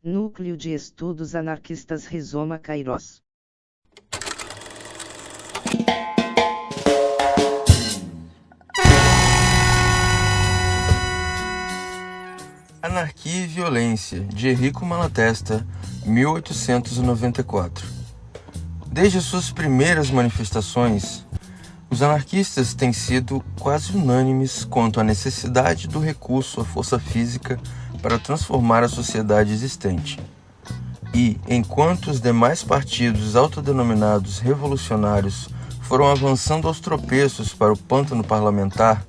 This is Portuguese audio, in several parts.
Núcleo de Estudos Anarquistas Rizoma Cairós. Anarquia e Violência, de Enrico Malatesta, 1894. Desde suas primeiras manifestações, os anarquistas têm sido quase unânimes quanto à necessidade do recurso à força física para transformar a sociedade existente. E, enquanto os demais partidos autodenominados revolucionários foram avançando aos tropeços para o pântano parlamentar,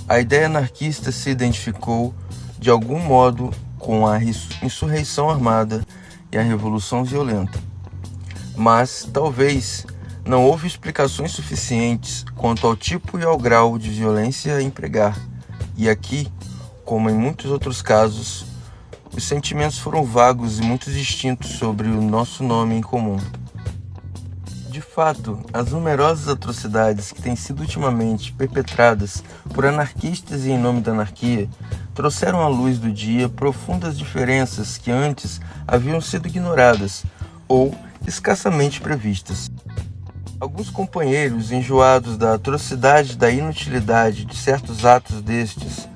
a ideia anarquista se identificou, de algum modo, com a insurreição armada e a revolução violenta. Mas, talvez, não houve explicações suficientes quanto ao tipo e ao grau de violência a empregar. E aqui, como em muitos outros casos, os sentimentos foram vagos e muito distintos sobre o nosso nome em comum. De fato, as numerosas atrocidades que têm sido ultimamente perpetradas por anarquistas e em nome da anarquia trouxeram à luz do dia profundas diferenças que antes haviam sido ignoradas ou escassamente previstas. Alguns companheiros, enjoados da atrocidade e da inutilidade de certos atos destes,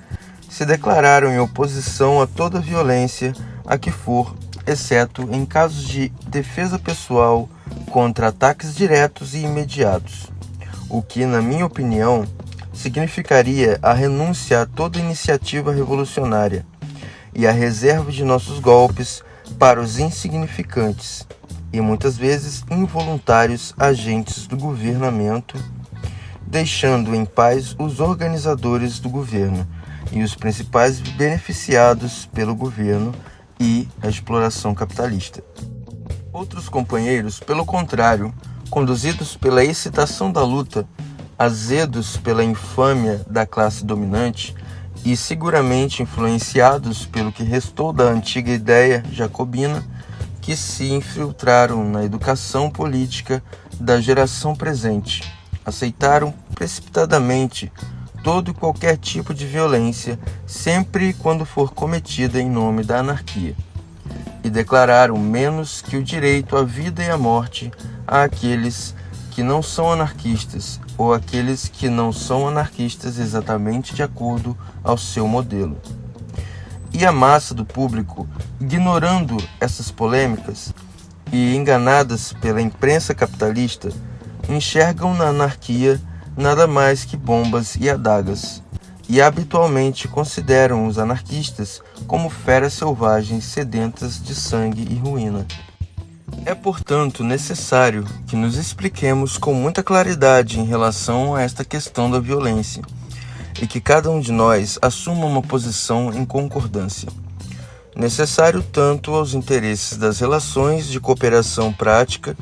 se declararam em oposição a toda violência a que for, exceto em casos de defesa pessoal contra ataques diretos e imediatos, o que, na minha opinião, significaria a renúncia a toda iniciativa revolucionária e a reserva de nossos golpes para os insignificantes e muitas vezes involuntários agentes do governamento, deixando em paz os organizadores do governo e os principais beneficiados pelo governo e a exploração capitalista. Outros companheiros, pelo contrário, conduzidos pela excitação da luta, azedos pela infâmia da classe dominante e seguramente influenciados pelo que restou da antiga ideia jacobina, que se infiltraram na educação política da geração presente, aceitaram precipitadamente todo e qualquer tipo de violência, sempre e quando for cometida em nome da anarquia, e declararam menos que o direito à vida e à morte àqueles que não são anarquistas, ou aqueles que não são anarquistas exatamente de acordo ao seu modelo. E a massa do público, ignorando essas polêmicas e enganadas pela imprensa capitalista, enxergam na anarquia nada mais que bombas e adagas, e habitualmente consideram os anarquistas como feras selvagens sedentas de sangue e ruína. É, portanto, necessário que nos expliquemos com muita claridade em relação a esta questão da violência, e que cada um de nós assuma uma posição em concordância. Necessário tanto aos interesses das relações de cooperação prática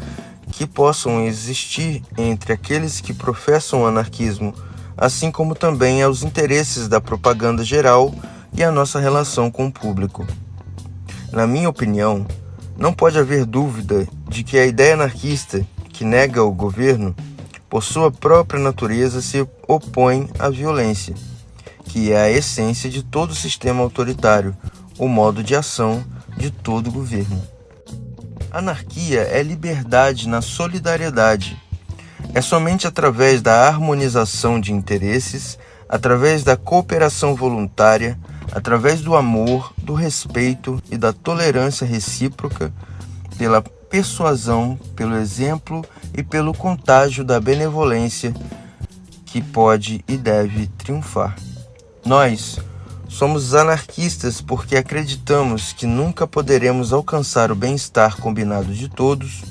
que possam existir entre aqueles que professam o anarquismo, assim como também aos interesses da propaganda geral e a nossa relação com o público. Na minha opinião, não pode haver dúvida de que a ideia anarquista, que nega o governo, por sua própria natureza se opõe à violência, que é a essência de todo sistema autoritário, o modo de ação de todo governo. Anarquia é liberdade na solidariedade. É somente através da harmonização de interesses, através da cooperação voluntária, através do amor, do respeito e da tolerância recíproca, pela persuasão, pelo exemplo e pelo contágio da benevolência que pode e deve triunfar. Nós somos anarquistas porque acreditamos que nunca poderemos alcançar o bem-estar combinado de todos,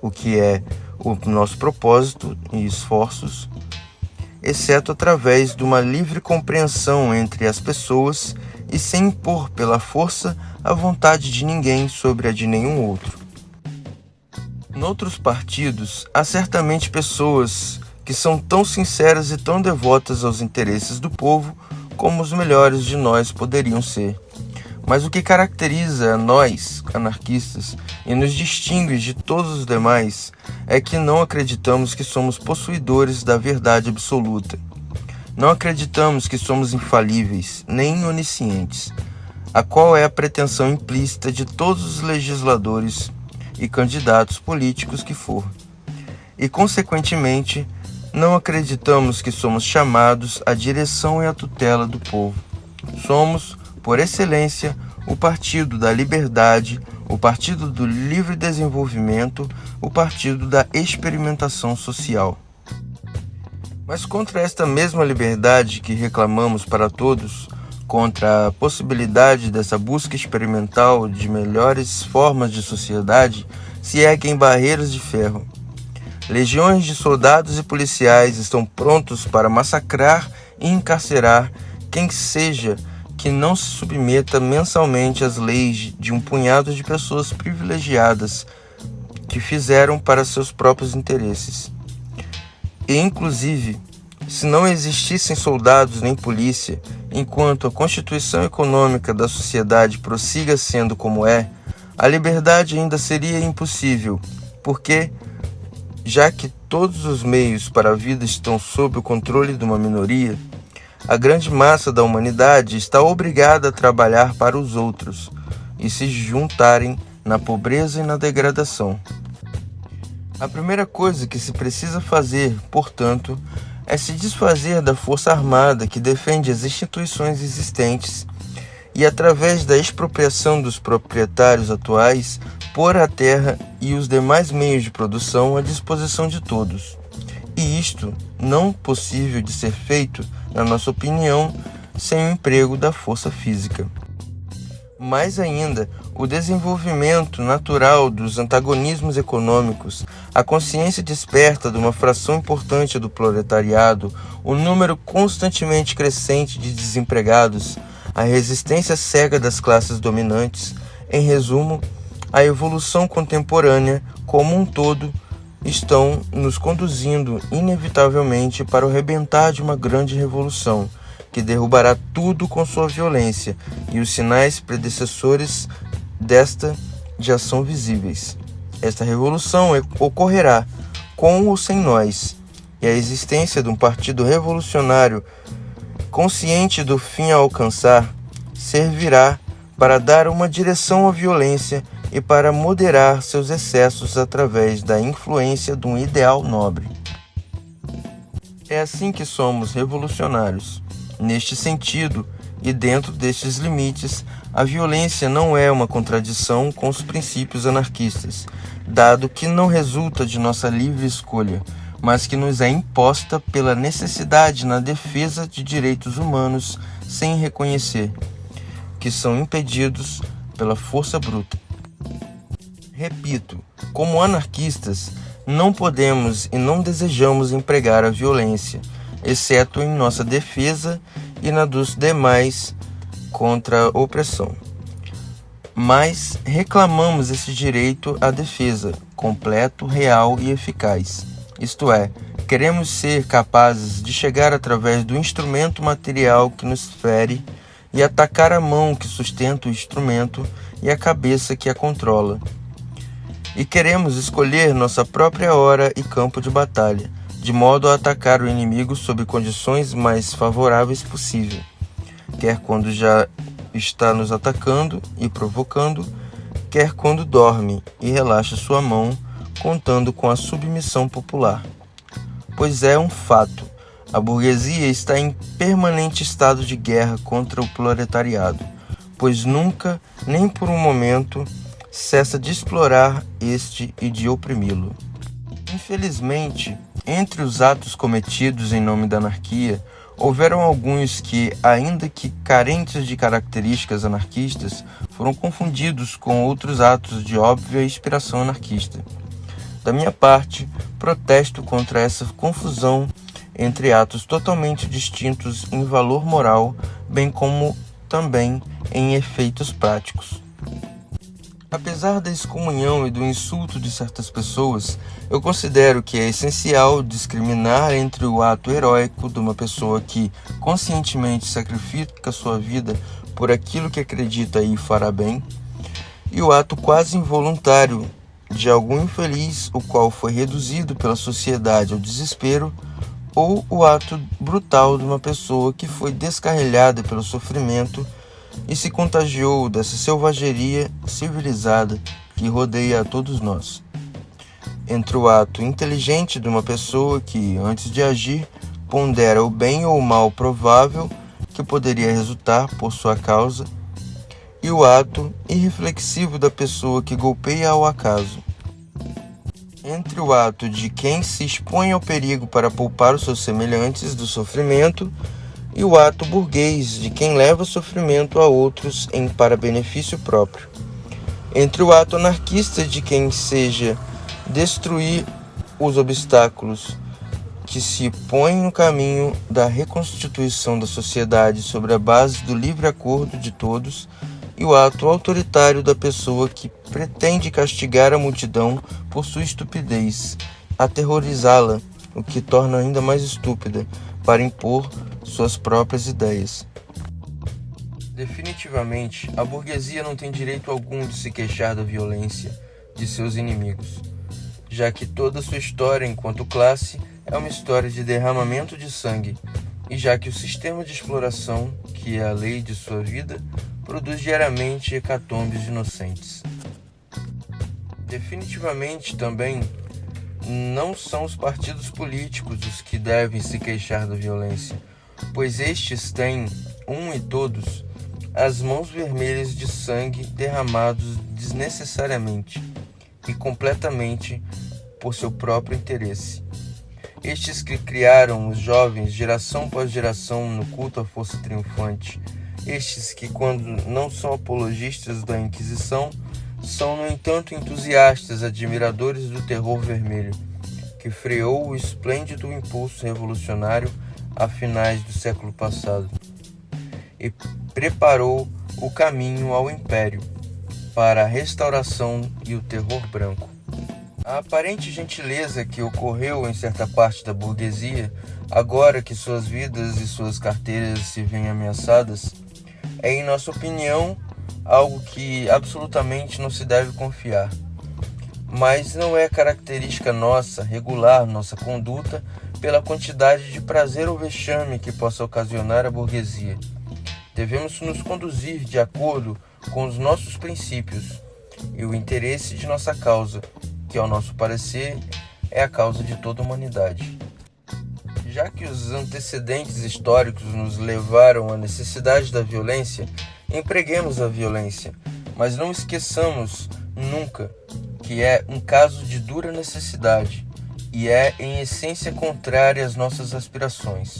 o que é o nosso propósito e esforços, exceto através de uma livre compreensão entre as pessoas e sem impor pela força a vontade de ninguém sobre a de nenhum outro. Noutros partidos, há certamente pessoas que são tão sinceras e tão devotas aos interesses do povo como os melhores de nós poderiam ser. Mas o que caracteriza a nós, anarquistas, e nos distingue de todos os demais, é que não acreditamos que somos possuidores da verdade absoluta. Não acreditamos que somos infalíveis, nem oniscientes. a qual é a pretensão implícita de todos os legisladores e candidatos políticos que for. E, consequentemente, não acreditamos que somos chamados à direção e à tutela do povo. Somos, por excelência, o Partido da Liberdade, o Partido do Livre Desenvolvimento, o Partido da Experimentação Social. Mas contra esta mesma liberdade que reclamamos para todos, contra a possibilidade dessa busca experimental de melhores formas de sociedade, se erguem barreiras de ferro. Legiões de soldados e policiais estão prontos para massacrar e encarcerar quem seja que não se submeta mensalmente às leis de um punhado de pessoas privilegiadas que fizeram para seus próprios interesses. E, inclusive, se não existissem soldados nem polícia, enquanto a constituição econômica da sociedade prossiga sendo como é, a liberdade ainda seria impossível, porque, já que todos os meios para a vida estão sob o controle de uma minoria, a grande massa da humanidade está obrigada a trabalhar para os outros e se juntarem na pobreza e na degradação. A primeira coisa que se precisa fazer, portanto, é se desfazer da força armada que defende as instituições existentes e, através da expropriação dos proprietários atuais, pôr a terra e os demais meios de produção à disposição de todos. E isto não possível de ser feito, na nossa opinião, sem o emprego da força física. Mais ainda, o desenvolvimento natural dos antagonismos econômicos, a consciência desperta de uma fração importante do proletariado, o número constantemente crescente de desempregados, a resistência cega das classes dominantes, em resumo, a evolução contemporânea como um todo, estão nos conduzindo inevitavelmente para o rebentar de uma grande revolução, que derrubará tudo com sua violência, e os sinais predecessores desta já são visíveis. Esta revolução ocorrerá com ou sem nós, e a existência de um partido revolucionário, consciente do fim a alcançar, servirá para dar uma direção à violência e para moderar seus excessos através da influência de um ideal nobre. É assim que somos revolucionários. Neste sentido, e dentro destes limites, a violência não é uma contradição com os princípios anarquistas, dado que não resulta de nossa livre escolha, mas que nos é imposta pela necessidade na defesa de direitos humanos sem reconhecer, que são impedidos pela força bruta. Repito, como anarquistas, não podemos e não desejamos empregar a violência, exceto em nossa defesa e na dos demais contra a opressão. Mas reclamamos esse direito à defesa, completo, real e eficaz. Isto é, queremos ser capazes de chegar através do instrumento material que nos fere e atacar a mão que sustenta o instrumento e a cabeça que a controla. E queremos escolher nossa própria hora e campo de batalha, de modo a atacar o inimigo sob condições mais favoráveis possível, quer quando já está nos atacando e provocando, quer quando dorme e relaxa sua mão, contando com a submissão popular. Pois é um fato, a burguesia está em permanente estado de guerra contra o proletariado, pois nunca, nem por um momento, cessa de explorar este e de oprimi-lo. Infelizmente, entre os atos cometidos em nome da anarquia, houveram alguns que, ainda que carentes de características anarquistas, foram confundidos com outros atos de óbvia inspiração anarquista. Da minha parte, protesto contra essa confusão entre atos totalmente distintos em valor moral, bem como também em efeitos práticos. Apesar da excomunhão e do insulto de certas pessoas, eu considero que é essencial discriminar entre o ato heróico de uma pessoa que conscientemente sacrifica sua vida por aquilo que acredita e fará bem, e o ato quase involuntário de algum infeliz, o qual foi reduzido pela sociedade ao desespero, ou o ato brutal de uma pessoa que foi descarrilhada pelo sofrimento e se contagiou dessa selvageria civilizada que rodeia a todos nós. Entre o ato inteligente de uma pessoa que, antes de agir, pondera o bem ou o mal provável que poderia resultar por sua causa, e o ato irreflexivo da pessoa que golpeia ao acaso. Entre o ato de quem se expõe ao perigo para poupar os seus semelhantes do sofrimento e o ato burguês de quem leva sofrimento a outros para benefício próprio. Entre o ato anarquista de quem seja destruir os obstáculos que se põem no caminho da reconstituição da sociedade sobre a base do livre acordo de todos, e o ato autoritário da pessoa que pretende castigar a multidão por sua estupidez, aterrorizá-la, o que torna ainda mais estúpida, para impor suas próprias ideias. Definitivamente, a burguesia não tem direito algum de se queixar da violência de seus inimigos, já que toda sua história enquanto classe é uma história de derramamento de sangue, e já que o sistema de exploração, que é a lei de sua vida, produz diariamente hecatombes inocentes. Definitivamente também não são os partidos políticos os que devem se queixar da violência, pois estes têm, e todos, as mãos vermelhas de sangue derramados desnecessariamente e completamente por seu próprio interesse. Estes que criaram os jovens geração após geração no culto à força triunfante, estes que, quando não são apologistas da Inquisição, são, no entanto, entusiastas, admiradores do terror vermelho, que freou o esplêndido impulso revolucionário a finais do século passado e preparou o caminho ao império para a restauração e o terror branco. A aparente gentileza que ocorreu em certa parte da burguesia, agora que suas vidas e suas carteiras se veem ameaçadas, é, em nossa opinião, algo que absolutamente não se deve confiar. Mas não é característica nossa regular nossa conduta pela quantidade de prazer ou vexame que possa ocasionar a burguesia. Devemos nos conduzir de acordo com os nossos princípios e o interesse de nossa causa, que, ao nosso parecer, é a causa de toda a humanidade. Já que os antecedentes históricos nos levaram à necessidade da violência, empreguemos a violência, mas não esqueçamos nunca que é um caso de dura necessidade e é, em essência, contrária às nossas aspirações.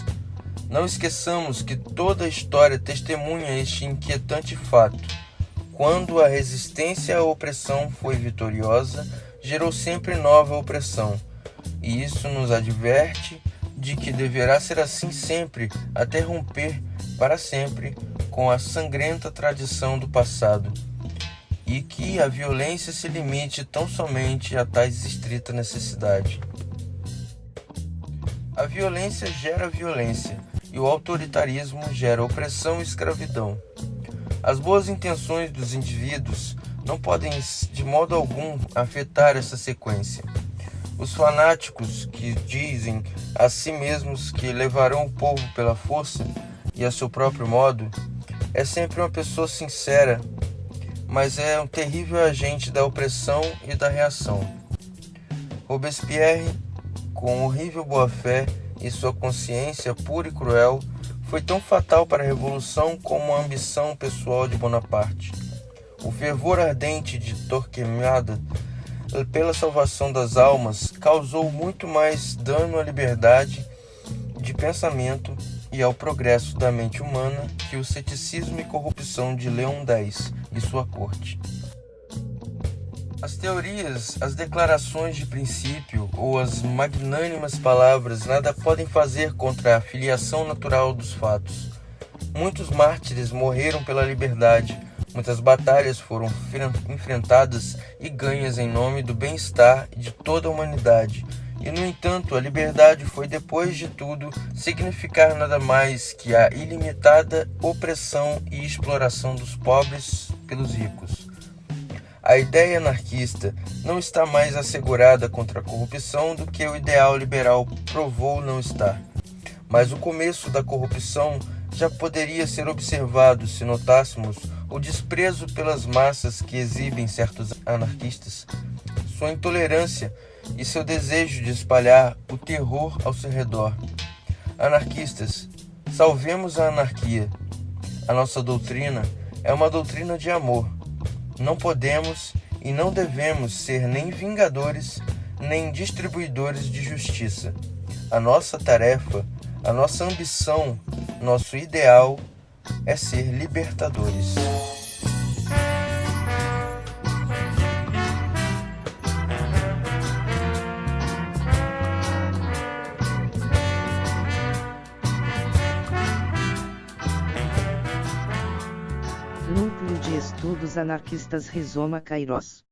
Não esqueçamos que toda a história testemunha este inquietante fato. Quando a resistência à opressão foi vitoriosa, gerou sempre nova opressão, e isso nos adverte de que deverá ser assim sempre, até romper para sempre com a sangrenta tradição do passado, e que a violência se limite tão somente a tais estrita necessidade. A violência gera violência, e o autoritarismo gera opressão e escravidão. As boas intenções dos indivíduos não podem de modo algum afetar essa sequência. Os fanáticos que dizem a si mesmos que levarão o povo pela força e a seu próprio modo, é sempre uma pessoa sincera, mas é um terrível agente da opressão e da reação. Robespierre, com horrível boa-fé e sua consciência pura e cruel, foi tão fatal para a Revolução como a ambição pessoal de Bonaparte. O fervor ardente de Torquemada pela salvação das almas causou muito mais dano à liberdade de pensamento e ao progresso da mente humana que o ceticismo e corrupção de Leão X e sua corte. As teorias, as declarações de princípio ou as magnânimas palavras nada podem fazer contra a filiação natural dos fatos. Muitos mártires morreram pela liberdade, muitas batalhas foram enfrentadas e ganhas em nome do bem-estar de toda a humanidade. E, no entanto, a liberdade foi, depois de tudo, significar nada mais que a ilimitada opressão e exploração dos pobres pelos ricos. A ideia anarquista não está mais assegurada contra a corrupção do que o ideal liberal provou não estar. Mas o começo da corrupção já poderia ser observado se notássemos o desprezo pelas massas que exibem certos anarquistas, sua intolerância e seu desejo de espalhar o terror ao seu redor. Anarquistas, salvemos a anarquia. A nossa doutrina é uma doutrina de amor. Não podemos e não devemos ser nem vingadores, nem distribuidores de justiça. A nossa tarefa, a nossa ambição, nosso ideal é ser libertadores. Núcleo de Estudos Anarquistas Rizoma Queiroz.